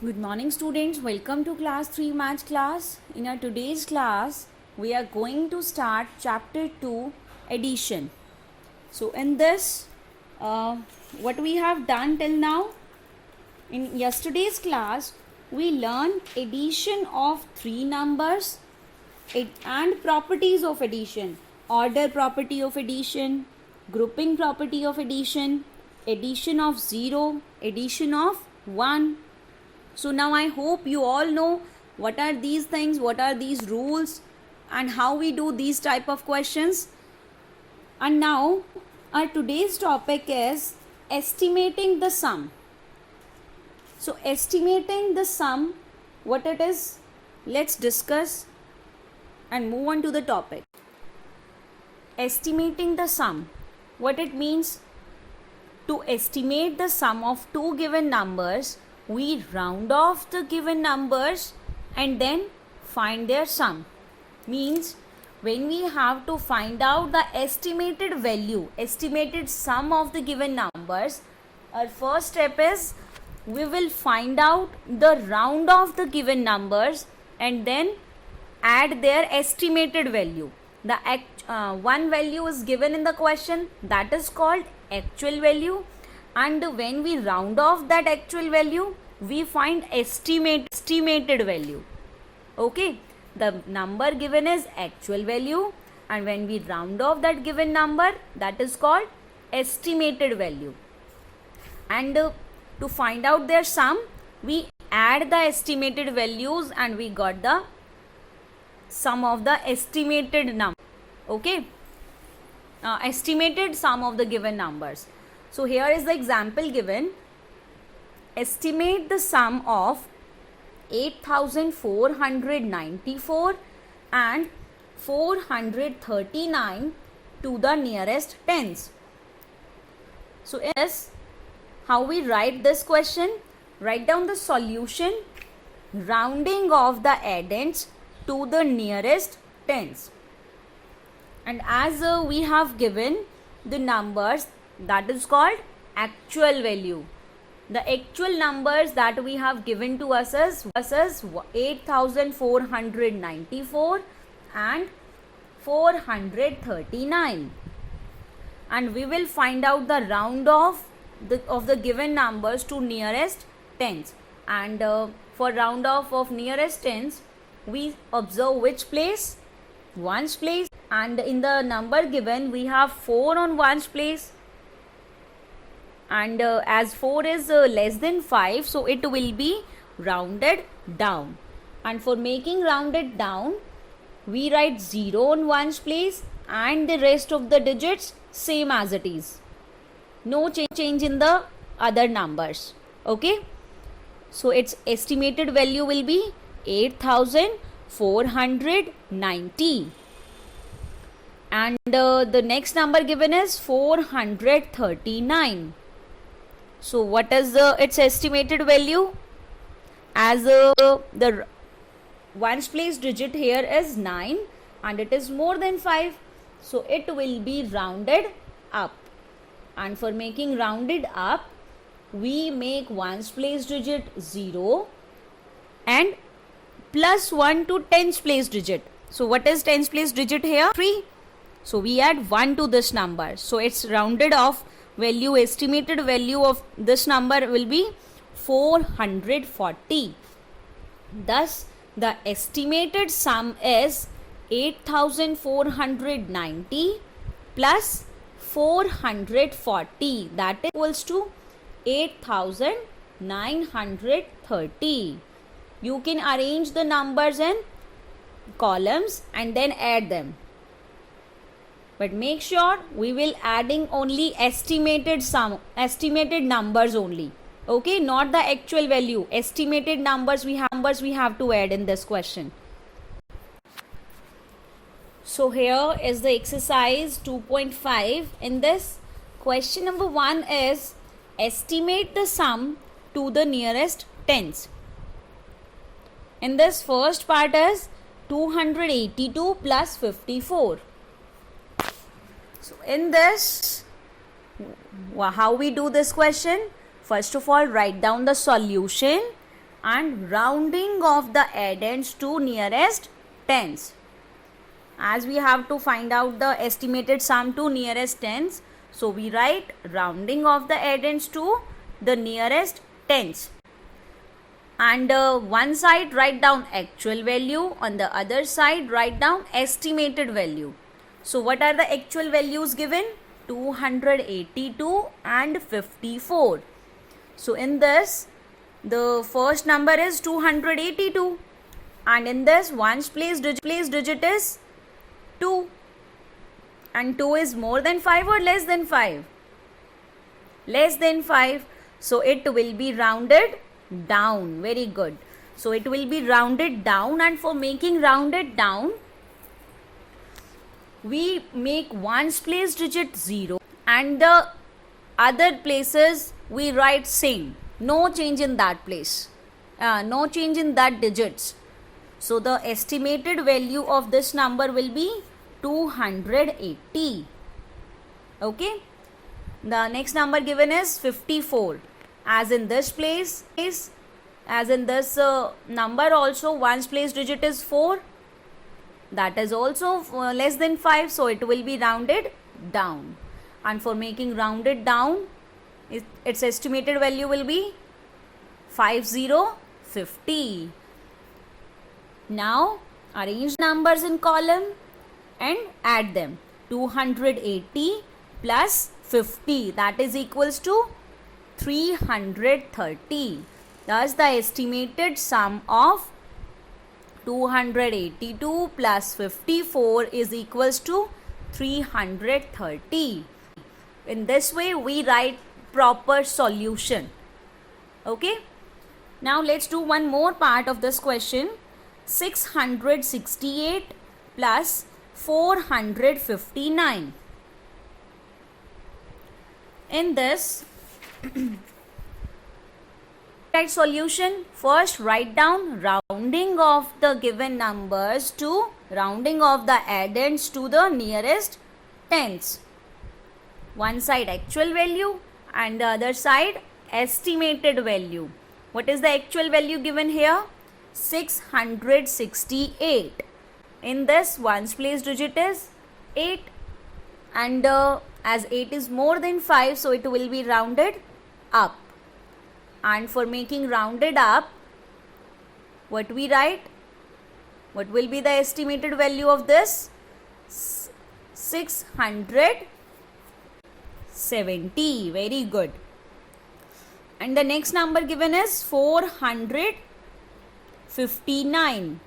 Good morning students, welcome to class 3 math class. In our today's class, we are going to start chapter 2 addition. So in this, what we have done till now, in yesterday's class, we learned addition of three numbers and properties of addition. Order property of addition, grouping property of addition, addition of 0, addition of 1. So now I hope you all know what are these things, what are these rules and how we do these type of questions. And now our today's topic is estimating the sum. So estimating the sum, what it is, let's discuss and move on to the topic. Estimating the sum, what it means. To estimate the sum of two given numbers, we round off the given numbers and then find their sum. Means when we have to find out the estimated value, estimated sum of the given numbers, our first step is we will find out the round of the given numbers and then add their estimated value. The one value is given in the question, that is called actual value, and when we round off that actual value we find estimated value. Okay, the number given is actual value and when we round off that given number, that is called estimated value. And to find out their sum, we add the estimated values and we got the sum of the estimated number. Okay, estimated sum of the given numbers. So here is the example given. Estimate the sum of 8494 and 439 to the nearest tens. So is how we write this question. Write down the solution, rounding off the addends to the nearest tens. And as we have given the numbers, that is called actual value. The actual numbers that we have given to us is 8494 and 439. And we will find out the round off of the given numbers to nearest tens. And for round off of nearest tens, we observe which place? Ones place. And in the number given, we have 4 on ones place. And as 4 is less than 5, so it will be rounded down. And for making rounded down, we write 0 on ones place and the rest of the digits same as it is. No change in the other numbers. Okay, so its estimated value will be 8490. And the next number given is 439. So what is its estimated value? As the ones place digit here is 9 and it is more than 5, so it will be rounded up. And for making rounded up, we make ones place digit 0 and plus 1 to tens place digit. So what is tens place digit here? 3. So we add 1 to this number. So it's rounded off value, estimated value of this number will be 440. Thus the estimated sum is 8490 plus 440, that is equals to 8930. You can arrange the numbers in columns and then add them. But make sure we will adding only estimated numbers only. Okay, not the actual value. Estimated numbers we have to add in this question. So here is the exercise 2.5. In this, question number 1 is estimate the sum to the nearest tens. In this first part is 282 plus 54. So in this, how we do this question? First of all, write down the solution and rounding of the addends to nearest tens. As we have to find out the estimated sum to nearest tens, so we write rounding of the addends to the nearest tens. And one side write down actual value, on the other side write down estimated value. So what are the actual values given? 282 and 54. So in this, the first number is 282, and in this ones place digit is 2, and 2 is more than 5 or less than 5? Less than 5. So it will be rounded down. Very good. So it will be rounded down, and for making rounded down, we make ones place digit 0 and the other places we write same. No change in that place. No change in that digits. So the estimated value of this number will be 280. Okay. The next number given is 54. As in this place, as in this number also, ones place digit is 4. That is also less than 5. So it will be rounded down. And for making rounded down, its estimated value will be 5050. Now arrange numbers in column and add them. 280 plus 50, that is equals to 330. Thus the estimated sum of 282 plus 54 is equals to 330. In this way we write proper solution. Okay. Now let's do one more part of this question. 668 plus 459. In this, write solution. First write down rounding of the given numbers to rounding of the addends to the nearest tens. One side actual value and the other side estimated value. What is the actual value given here? 668. In this, ones place digit is 8, and as 8 is more than 5, so it will be rounded up. And for making rounded up, what we write? What will be the estimated value of this? 670. Very good. And the next number given is 459.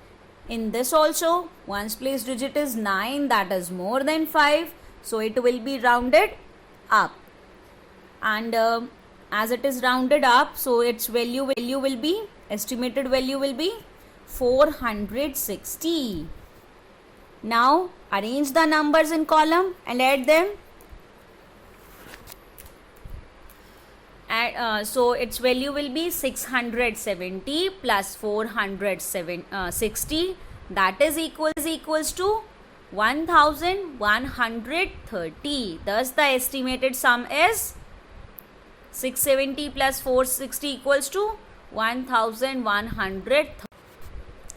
In this also, ones place digit is 9, that is more than 5, so it will be rounded up. And as it is rounded up, so its value will be, estimated value will be 460. Now arrange the numbers in column and add them. So its value will be 670 plus 460, that is equals to 1130. Thus the estimated sum is 670 plus 460 equals to 1130.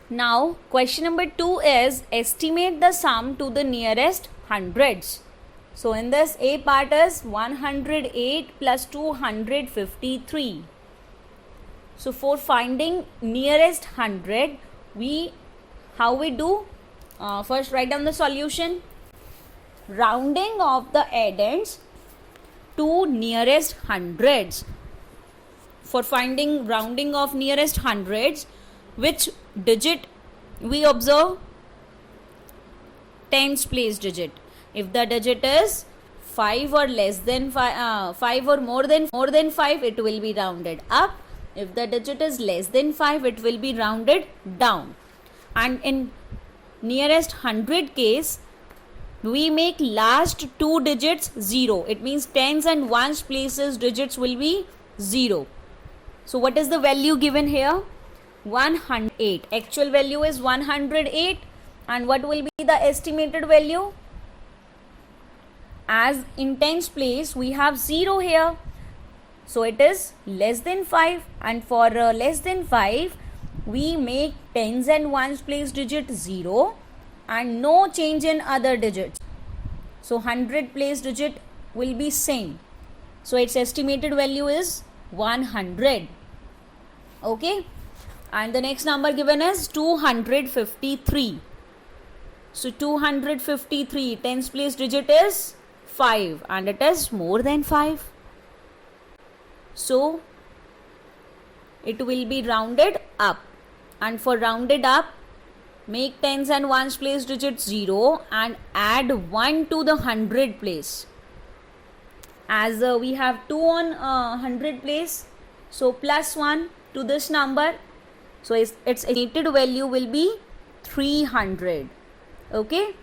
Now question number 2 is estimate the sum to the nearest hundreds. So in this, A part is 108 plus 253. So for finding nearest hundred, how we do? First write down the solution. Rounding of the addends to nearest hundreds. For finding rounding of nearest hundreds, which digit we observe? Tens place digit. If the digit is 5 or less than 5, 5 or more than 5, it will be rounded up. If the digit is less than 5, it will be rounded down. And in nearest hundred case, we make last two digits 0. It means tens and ones places digits will be 0. So what is the value given here? 108. Actual value is 108. And what will be the estimated value? As in tens place, we have 0 here. So it is less than 5, and for less than 5 we make tens and ones place digit 0 and no change in other digits. So 100 place digit will be same. So its estimated value is 100. Okay. And the next number given is 253. So 253, tens place digit is 5 and it is more than 5. So it will be rounded up, and for rounded up, make tens and ones place digit 0 and add 1 to the 100 place. As we have 2 on 100 place, so plus 1 to this number. So its estimated value will be 300. Okay.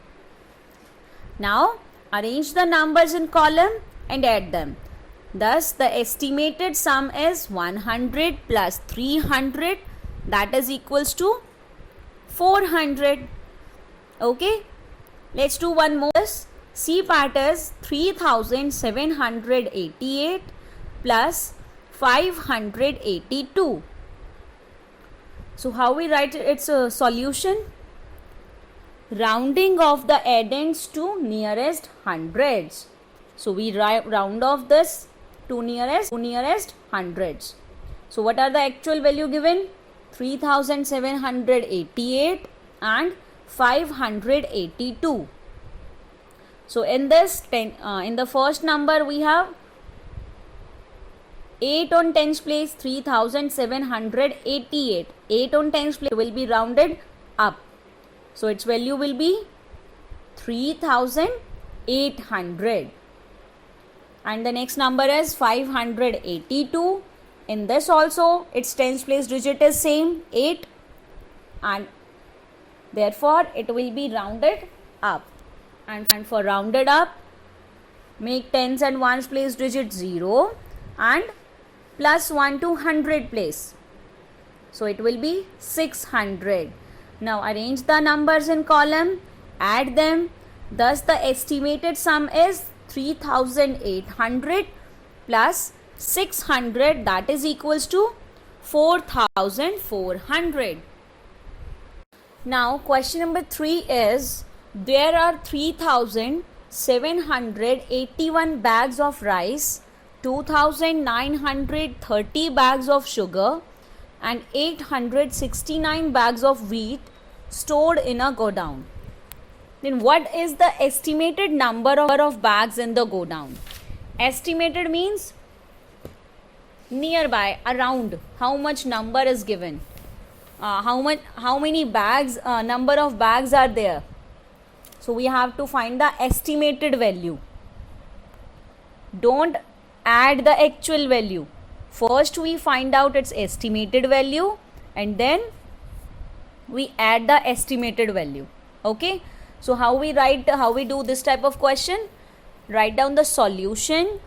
Now arrange the numbers in column and add them. Thus the estimated sum is 100 plus 300, that is equals to 400. Okay. Let's do one more. C part is 3788 plus 582. So how we write its solution? Rounding off the addends to nearest hundreds. So we round off this to nearest hundreds. So what are the actual value given? 3788 and 582. So in this in the first number we have 8 on tens place, 3788. 8 on tens place will be rounded up. So its value will be 3800. And the next number is 582. In this also its tens place digit is same, 8, and therefore it will be rounded up. And for rounded up, make tens and ones place digit 0 and plus 1 to 100 place. So it will be 600. Now arrange the numbers in column, add them. Thus the estimated sum is 3800 plus 600, that is equals to 4400. Now question number 3 is, there are 3781 bags of rice, 2930 bags of sugar and 869 bags of wheat stored in a godown. Then what is the estimated number of bags in the godown? Estimated means nearby, around, how much number is given, how many bags, number of bags are there. So we have to find the estimated value. Don't add the actual value. First we find out its estimated value and then we add the estimated value. Okay. So how we do this type of question? Write down the solution,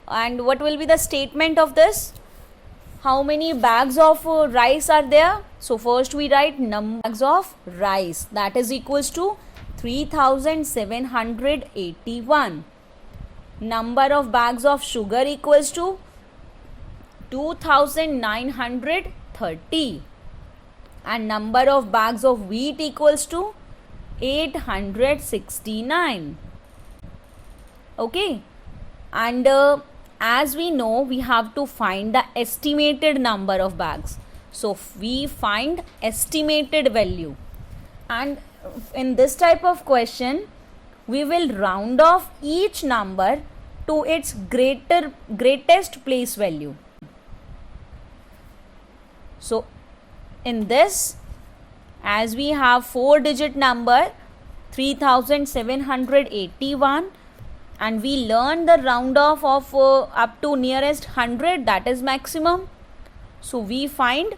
and what will be the statement of this? How many bags of rice are there? So first we write number of bags of rice, that is equals to 3781. Number of bags of sugar equals to 2930, and number of bags of wheat equals to 869. Okay. And as we know, we have to find the estimated number of bags. So we find estimated value, and in this type of question we will round off each number to its greatest place value. So in this, as we have 4-digit number 3781, and we learn the round off of up to nearest 100, that is maximum. So we find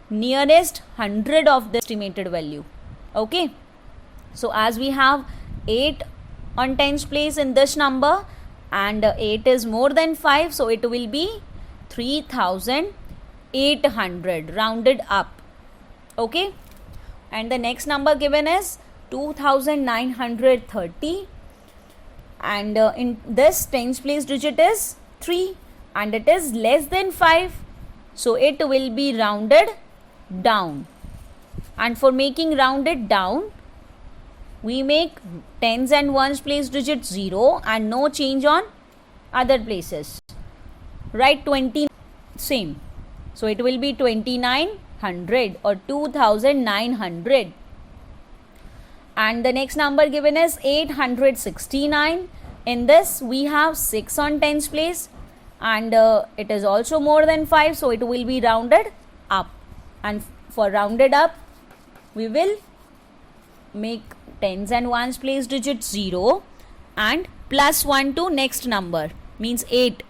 nearest 100 of the estimated value. Okay. So as we have 8 on tens place in this number, and 8 is more than 5, so it will be 3800 rounded up. Okay. And the next number given is 2930, and in this tens place digit is 3, and it is less than 5, so it will be rounded down. And for making rounded down, we make tens and ones place digit 0 and no change on other places. Write 20 same. So it will be 2900 or 2900. And the next number given is 869. In this we have 6 on tens place, and it is also more than 5, so it will be rounded up. And for rounded up, we will make tens and ones place digit 0 and plus 1 to next number, means 8.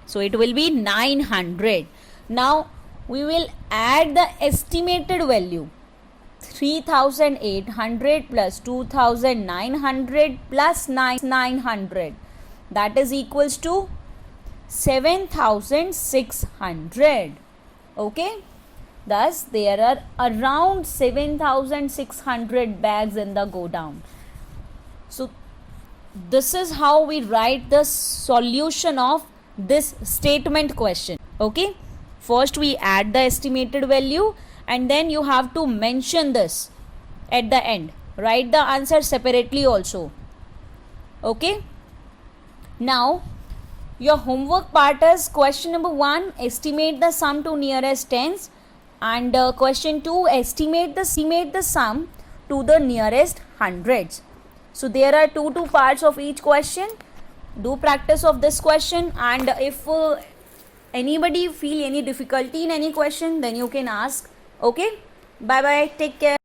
So it will be 900. Now we will add the estimated value. 3800 plus 2900 plus 900, that is equals to 7600. Okay, thus there are around 7600 bags in the godown. So this is how we write the solution of this statement question. Okay, first we add the estimated value, and then you have to mention this at the end. Write the answer separately also. Okay, now your homework part is question number 1, estimate the sum to nearest tens, and question 2, estimate the sum to the nearest hundreds. So there are two parts of each question. Do practice of this question, and if anybody feel any difficulty in any question, then you can ask. Okay, bye bye, take care.